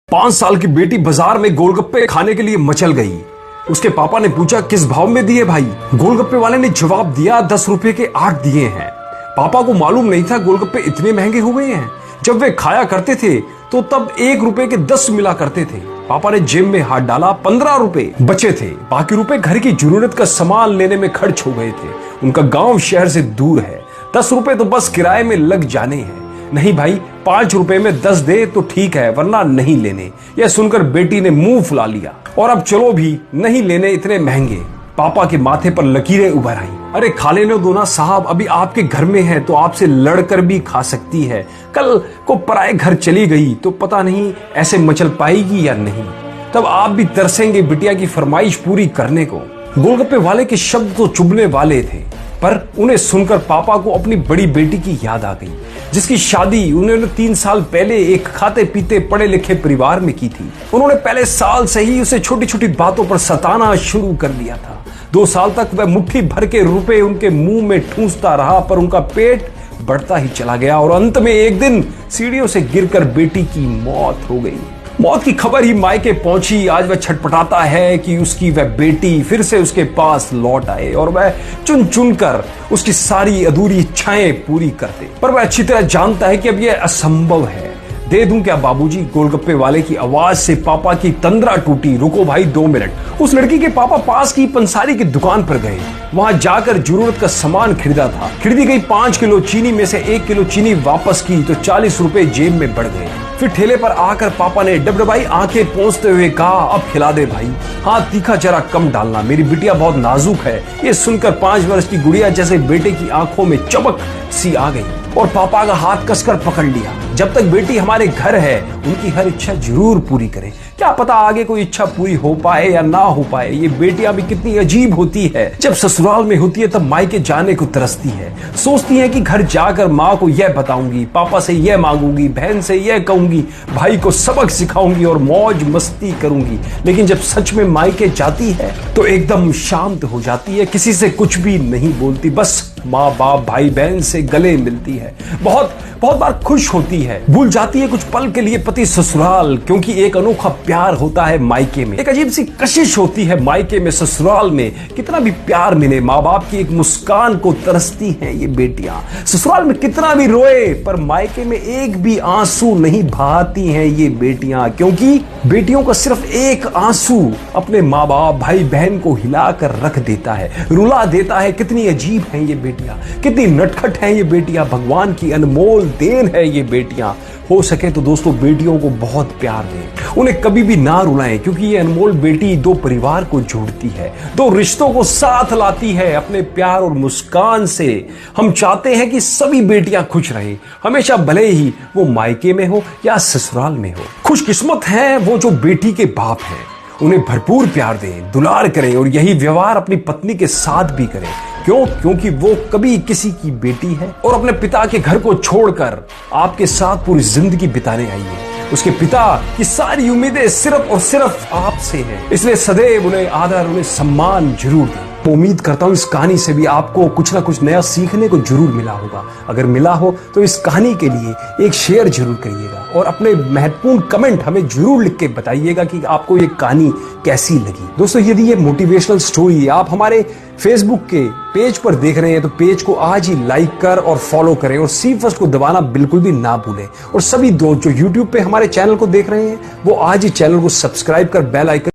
5 साल की बेटी बाजार में गोलगप्पे खाने के लिए मचल गई। उसके पापा ने पूछा किस भाव में दिए भाई। गोलगप्पे वाले ने जवाब दिया 10 रुपए के 8 दिए हैं। पापा को मालूम नहीं था गोलगप्पे इतने महंगे हो गए हैं। जब वे खाया करते थे तो तब 1 रुपए के 10 मिला करते थे। पापा ने जेब में हाथ डाला, 15 रुपए बचे थे। बाकी रुपए घर की जरूरत का सामान लेने में खर्च हो गए थे। उनका गांव शहर से दूर है। 10 रुपए तो बस किराए में लग जाने हैं। नहीं भाई, 5 रुपए में 10 दे तो ठीक है, वरना नहीं लेने। यह सुनकर बेटी ने मुंह फुला लिया और अब चलो भी नहीं लेने इतने महंगे। पापा के माथे पर लकीरें उभर आई। अरे खा लेने दो ना साहब, अभी आपके घर में है तो आपसे लड़कर भी खा सकती है। कल को पराए घर चली गई तो पता नहीं ऐसे मचल पाएगी या नहीं। तब आप भी तरसेंगे बिटिया की फरमाइश पूरी करने को। गोलगप्पे वाले के शब्द तो चुभने वाले थे, पर उन्हें सुनकर पापा को अपनी बड़ी बेटी की याद आ गई, जिसकी शादी उन्होंने 3 साल पहले एक खाते पीते पढ़े लिखे परिवार में की थी। उन्होंने पहले साल से ही उसे छोटी छोटी बातों पर सताना शुरू कर दिया था। 2 साल तक वह मुट्ठी भर के रुपए उनके मुंह में ठूंसता रहा, पर उनका पेट बढ़ता ही चला गया और अंत में एक दिन सीढ़ियों से गिरकर बेटी की मौत हो गई। मौत की खबर ही मायके पहुंची। आज वह छटपटाता है कि उसकी वह बेटी फिर से उसके पास लौट आए और वह चुन चुन कर उसकी सारी अधूरी इच्छाएं पूरी कर दे। पर वह अच्छी तरह जानता है कि अब यह असंभव है। दे दूं क्या बाबूजी? गोलगप्पे वाले की आवाज से पापा की तंद्रा टूटी। रुको भाई 2 मिनट। उस लड़की के पापा पास की पंसारी की दुकान पर गए। वहां जाकर जरूरत का सामान खरीदा था। खरीदी गई 5 किलो चीनी में से 1 किलो चीनी वापस की तो 40 रुपए जेब में बढ़ गए। फिर ठेले पर आकर पापा ने डबडबाई आंखें पोंछते हुए कहा, अब खिला दे भाई, हाँ तीखा जरा कम डालना, मेरी बिटिया बहुत नाजुक है। ये सुनकर 5 वर्ष की गुड़िया जैसे बेटे की आंखों में चमक सी आ गई और पापा का हाथ कसकर पकड़ लिया। जब तक बेटी हमारे घर है उनकी हर इच्छा जरूर पूरी करें। क्या पता आगे कोई इच्छा पूरी हो पाए या ना हो पाए। ये बेटियां भी कितनी अजीब होती है। जब ससुराल में होती है तब मायके जाने को तरसती है। सोचती है कि घर जाकर माँ को यह बताऊंगी, पापा से यह मांगूंगी, बहन से यह कहूंगी, भाई को सबक सिखाऊंगी और मौज मस्ती करूंगी। लेकिन जब सच में मायके जाती है तो एकदम शांत हो जाती है। किसी से कुछ भी नहीं बोलती, बस माँ बाप भाई बहन से गले मिलती है। बहुत बार खुश होती है। भूल जाती है कुछ पल के लिए पति ससुराल, क्योंकि एक अनोखा प्यार होता है मायके में। एक अजीब सी कशिश होती है मायके में। ससुराल में कितना भी प्यार मिले, माँ बाप की एक मुस्कान को तरसती हैं ये बेटियां। ससुराल में कितना भी रोए, पर मायके में एक भी आंसू नहीं बहाती हैं ये बेटियां, क्योंकि बेटियों का सिर्फ एक आंसू अपने माँ बाप भाई बहन को हिलाकर रख देता है, रुला देता है। कितनी अजीब हैं ये बेटियां, कितनी नटखट हैं ये बेटियां। भगवान की अनमोल देन है ये बेटियां। हो सके तो दोस्तों बेटियों को बहुत प्यार दें, उन्हें कभी भी ना रुलाएं, क्योंकि ये अनमोल बेटी 2 परिवार को जोड़ती है, 2 रिश्तों को साथ लाती है अपने प्यार और मुस्कान से। हम चाहते हैं कि सभी बेटियां खुश रहें हमेशा, भले ही वो मायके में हो या ससुराल में हो। खुशकिस्मत है वो जो बेटी के बाप हैं। उन्हें भरपूर प्यार दें, दुलार करें और यही व्यवहार अपनी पत्नी के साथ भी करें। क्यों? क्योंकि वो कभी किसी की बेटी है और अपने पिता के घर को छोड़कर आपके साथ पूरी जिंदगी बिताने आई है। उसके पिता की सारी उम्मीदें सिर्फ और सिर्फ आपसे हैं, इसलिए सदैव उन्हें आदर, उन्हें सम्मान जरूर दें। उम्मीद करता हूं इस कहानी से भी आपको कुछ ना कुछ नया सीखने को जरूर मिला होगा। अगर मिला हो तो इस कहानी के लिए एक शेयर जरूर करिएगा और अपने महत्वपूर्ण कमेंट हमें जरूर लिख के बताइएगा कि आपको ये कहानी कैसी लगी। दोस्तों यदि ये मोटिवेशनल स्टोरी आप हमारे फेसबुक के पेज पर देख रहे हैं तो पेज को आज ही लाइक कर और फॉलो करें और सी फर्स्ट को दबाना बिल्कुल भी ना भूलें। और सभी दोस्त जो यूट्यूब पे हमारे चैनल को देख रहे हैं वो आज ही चैनल को सब्सक्राइब कर बेल आइकन